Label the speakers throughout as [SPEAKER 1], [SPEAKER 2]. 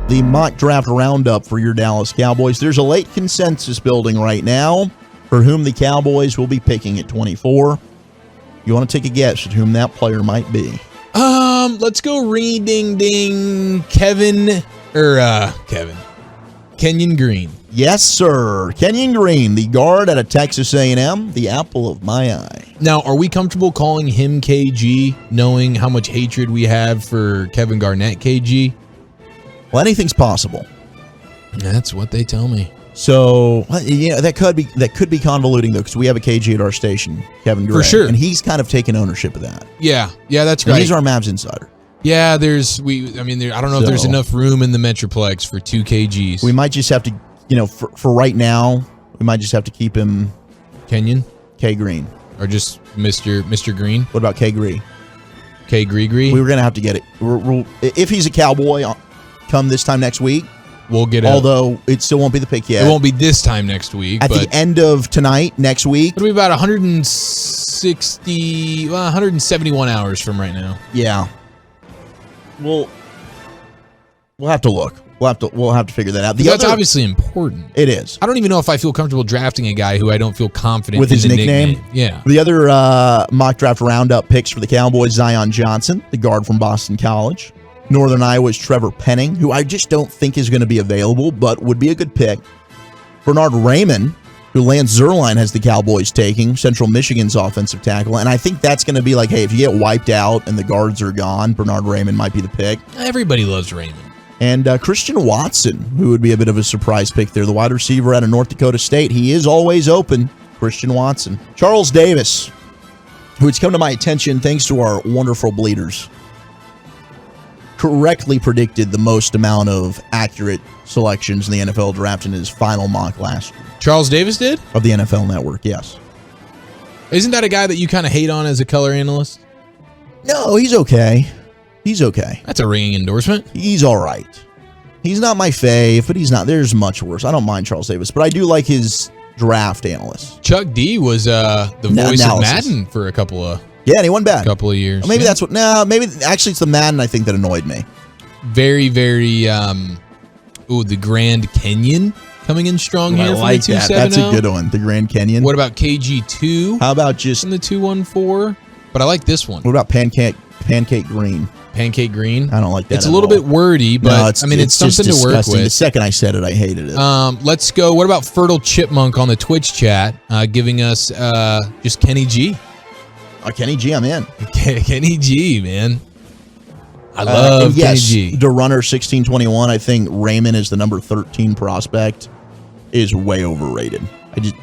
[SPEAKER 1] the mock draft roundup for your Dallas Cowboys. There's a late consensus building right now for whom the Cowboys will be picking at 24. You want to take a guess at whom that player might be?
[SPEAKER 2] Let's go ring-ding-ding Kenyon Green.
[SPEAKER 1] Yes, sir. Kenyon Green, the guard out of Texas A&M, the apple of my eye.
[SPEAKER 2] Now, are we comfortable calling him KG, knowing how much hatred we have for Kevin Garnett KG?
[SPEAKER 1] Well, anything's possible.
[SPEAKER 2] That's what they tell me.
[SPEAKER 1] So, yeah, that could be convoluting, though, because we have a KG at our station, Kevin Gray.
[SPEAKER 2] For sure.
[SPEAKER 1] And he's kind of taken ownership of that.
[SPEAKER 2] Yeah, that's
[SPEAKER 1] And
[SPEAKER 2] right.
[SPEAKER 1] he's our Mavs insider.
[SPEAKER 2] Yeah, I don't know if there's enough room in the Metroplex for 2 KGs.
[SPEAKER 1] We might just have to, for right now, we might just have to keep him
[SPEAKER 2] Kenyon?
[SPEAKER 1] K Green.
[SPEAKER 2] Or just Mr. Green?
[SPEAKER 1] What about K Gree?
[SPEAKER 2] K Gree?
[SPEAKER 1] We were going to have to get it. If he's a Cowboy come this time next week,
[SPEAKER 2] we'll get it.
[SPEAKER 1] Although it still won't be the pick yet.
[SPEAKER 2] It won't be this time next week.
[SPEAKER 1] At the end of tonight, next week.
[SPEAKER 2] It'll be about 171 hours from right now.
[SPEAKER 1] Yeah. We'll have to look. We'll have to figure that out.
[SPEAKER 2] That's obviously important.
[SPEAKER 1] It is.
[SPEAKER 2] I don't even know if I feel comfortable drafting a guy who I don't feel confident
[SPEAKER 1] with his
[SPEAKER 2] in the
[SPEAKER 1] nickname.
[SPEAKER 2] Yeah.
[SPEAKER 1] The other mock draft roundup picks for the Cowboys: Zion Johnson, the guard from Boston College. Northern Iowa's Trevor Penning, who I just don't think is going to be available, but would be a good pick. Bernard Raymond, who Lance Zierlein has the Cowboys taking, Central Michigan's offensive tackle. And I think that's going to be like, hey, if you get wiped out and the guards are gone, Bernard Raymond might be the pick.
[SPEAKER 2] Everybody loves Raymond.
[SPEAKER 1] And Christian Watson, who would be a bit of a surprise pick there, the wide receiver out of North Dakota State. He is always open, Christian Watson. Charles Davis, who has come to my attention thanks to our wonderful bleeders, correctly predicted the most amount of accurate selections in the NFL draft in his final mock last year.
[SPEAKER 2] Charles Davis did?
[SPEAKER 1] Of the NFL Network, yes.
[SPEAKER 2] Isn't that a guy that you kind of hate on as a color analyst?
[SPEAKER 1] No, he's okay. He's okay.
[SPEAKER 2] That's a ringing endorsement.
[SPEAKER 1] He's all right. He's not my fave, but he's not. There's much worse. I don't mind Charles Davis, but I do like his draft analyst.
[SPEAKER 2] Chuck D was the voice of Madden for a couple of
[SPEAKER 1] Yeah, and he won bad.
[SPEAKER 2] Couple of years.
[SPEAKER 1] Well, maybe that's what. No, maybe actually it's the Madden I think that annoyed me.
[SPEAKER 2] Very, very. The Grand Kenyon coming in strong here.
[SPEAKER 1] I like that. That's a good one. The Grand Kenyon.
[SPEAKER 2] What about KG2?
[SPEAKER 1] How about just
[SPEAKER 2] in the 214? But I like this one.
[SPEAKER 1] What about Pancake Green?
[SPEAKER 2] Pancake Green.
[SPEAKER 1] I don't like that.
[SPEAKER 2] It's a little bit wordy, but
[SPEAKER 1] no,
[SPEAKER 2] it's something to work with.
[SPEAKER 1] The second I said it, I hated it.
[SPEAKER 2] Let's go. What about Fertile Chipmunk on the Twitch chat, giving us just Kenny G?
[SPEAKER 1] Kenny G, I'm in.
[SPEAKER 2] Kenny G, man. I love Kenny G.
[SPEAKER 1] The runner 1621. I think Raymond is the number 13 prospect. Is way overrated.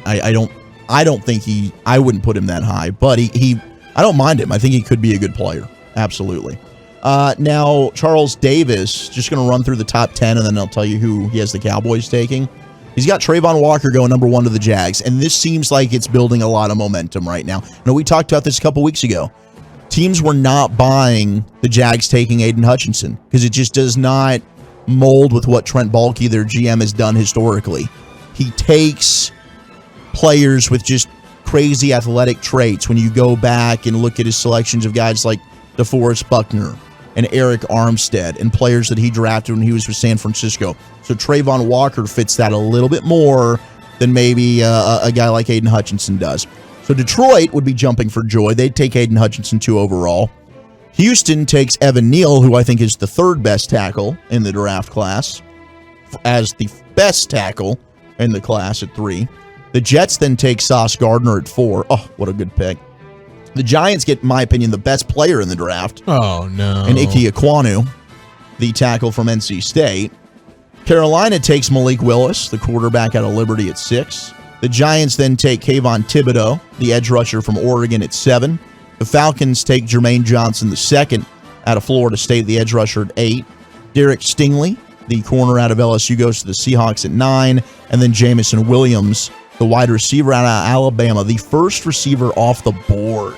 [SPEAKER 1] I don't think I wouldn't put him that high, but I don't mind him. I think he could be a good player. Absolutely. Now, Charles Davis, just going to run through the top 10, and then I'll tell you who he has the Cowboys taking. He's got Trayvon Walker going number 1 to the Jags, and this seems like it's building a lot of momentum right now. We talked about this a couple weeks ago. Teams were not buying the Jags taking Aiden Hutchinson because it just does not mold with what Trent Baalke, their GM, has done historically. He takes players with just crazy athletic traits. When you go back and look at his selections of guys like DeForest Buckner and Eric Armstead and players that he drafted when he was with San Francisco. So Trayvon Walker fits that a little bit more than maybe a guy like Aiden Hutchinson does. So Detroit would be jumping for joy. They'd take Aiden Hutchinson 2 overall. Houston takes Evan Neal, who I think is the 3rd best tackle in the draft class, as the best tackle in the class at 3. The Jets then take Sauce Gardner at 4. Oh, what a good pick. The Giants get, in my opinion, the best player in the draft.
[SPEAKER 2] Oh, no.
[SPEAKER 1] And Ike Ekwonu, the tackle from NC State. Carolina takes Malik Willis, the quarterback out of Liberty, at 6. The Giants then take Kayvon Thibodeau, the edge rusher from Oregon, at 7. The Falcons take Jermaine Johnson, the 2nd out of Florida State, the edge rusher, at 8. Derek Stingley, the corner out of LSU, goes to the Seahawks at 9. And then Jamison Williams, the wide receiver out of Alabama, the first receiver off the board,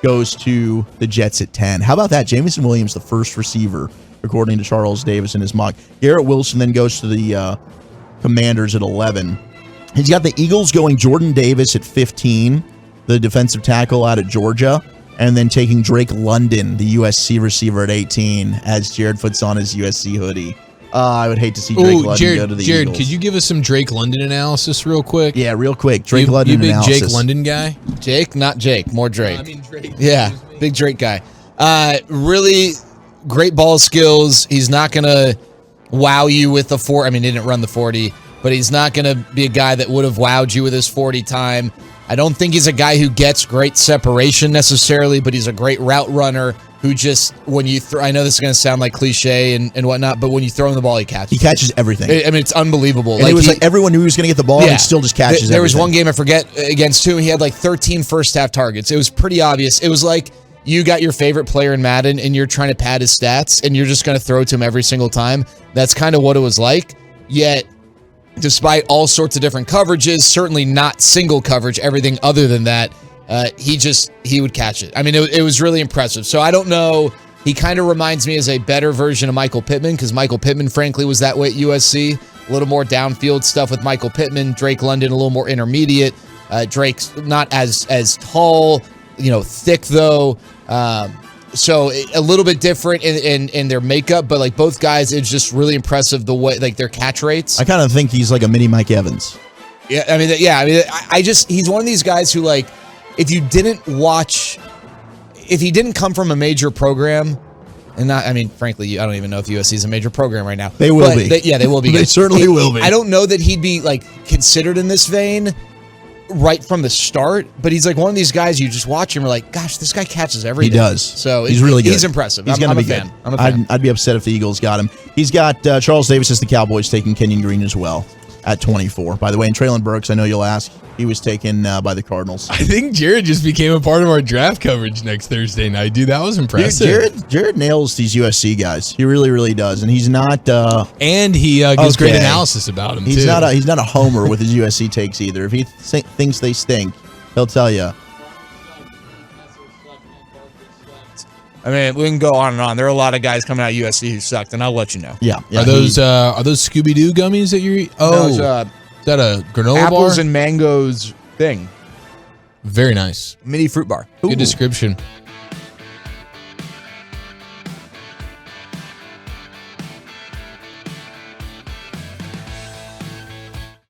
[SPEAKER 1] goes to the Jets at 10. How about that? Jamison Williams, the first receiver, according to Charles Davis in his mock. Garrett Wilson then goes to the Commanders at 11. He's got the Eagles going Jordan Davis at 15, the defensive tackle out of Georgia, and then taking Drake London, the USC receiver, at 18, as Jared puts on his USC hoodie. I would hate to see Drake London go to the
[SPEAKER 2] Jared,
[SPEAKER 1] Eagles.
[SPEAKER 2] could you give us some Drake London analysis real quick?
[SPEAKER 1] Yeah, real quick. Drake London
[SPEAKER 2] you big
[SPEAKER 1] analysis.
[SPEAKER 2] Jake London guy?
[SPEAKER 3] Jake, not Jake, more Drake.
[SPEAKER 2] I mean Drake.
[SPEAKER 3] Yeah, big Drake guy. Really great ball skills. He's not going to wow you with the 4. I mean, he didn't run the 40, but he's not going to be a guy that would have wowed you with his 40 time. I don't think he's a guy who gets great separation necessarily, but he's a great route runner who just, when you throw, I know this is going to sound like cliche and whatnot, but when you throw him the ball, he catches.
[SPEAKER 1] He catches everything.
[SPEAKER 3] I mean, it's unbelievable.
[SPEAKER 1] And it was like everyone knew he was going to get the ball, and he still just catches
[SPEAKER 3] There was
[SPEAKER 1] everything.
[SPEAKER 3] one game, I forget, against whom he had like 13 first half targets. It was pretty obvious. It was like you got your favorite player in Madden, and you're trying to pad his stats, and you're just going to throw it to him every single time. That's kind of what it was like. Yet, despite all sorts of different coverages, certainly not single coverage, everything other than that, he would catch it. I mean, it was really impressive. So I don't know. He kind of reminds me as a better version of Michael Pittman, because Michael Pittman, frankly, was that way at USC. A little more downfield stuff with Michael Pittman. Drake London, a little more intermediate. Drake's not as tall, thick though. So a little bit different in their makeup, but like both guys, it's just really impressive the way like their catch rates.
[SPEAKER 1] I kind of think he's like a mini Mike Evans.
[SPEAKER 3] Yeah, I mean, he's one of these guys who, like, if he didn't come from a major program, and not, I mean, frankly, I don't even know if USC is a major program right now.
[SPEAKER 1] They will be.
[SPEAKER 3] They will be.
[SPEAKER 1] They certainly will be.
[SPEAKER 3] I don't know that he'd be like considered in this vein right from the start, but he's like one of these guys you just watch him, you're like, gosh, this guy catches everything.
[SPEAKER 1] He does.
[SPEAKER 3] So
[SPEAKER 1] he's really good.
[SPEAKER 3] He's impressive.
[SPEAKER 1] He's going to be
[SPEAKER 3] a fan.
[SPEAKER 1] good.
[SPEAKER 3] I'm a fan.
[SPEAKER 1] I'd be upset if the Eagles got him. He's got Charles Davis as the Cowboys taking Kenyon Green as well at 24. By the way, and Traylon Burks, I know you'll ask, he was taken by the Cardinals.
[SPEAKER 2] I think Jared just became a part of our draft coverage next Thursday night, dude. That was impressive.
[SPEAKER 1] Jared nails these USC guys. He really, really does, and he's not.
[SPEAKER 2] And he gives great analysis about him.
[SPEAKER 1] He's
[SPEAKER 2] too.
[SPEAKER 1] He's not a homer with his USC takes either. If he thinks they stink, he'll tell you.
[SPEAKER 3] I mean, we can go on and on. There are a lot of guys coming out of USC who sucked, and I'll let you know.
[SPEAKER 1] Yeah.
[SPEAKER 2] Are those Scooby Doo gummies that you're eating? Oh,
[SPEAKER 3] no,
[SPEAKER 2] is that a granola
[SPEAKER 3] apples
[SPEAKER 2] bar?
[SPEAKER 3] and mangoes thing.
[SPEAKER 2] Very nice.
[SPEAKER 3] Mini fruit bar.
[SPEAKER 2] Good description.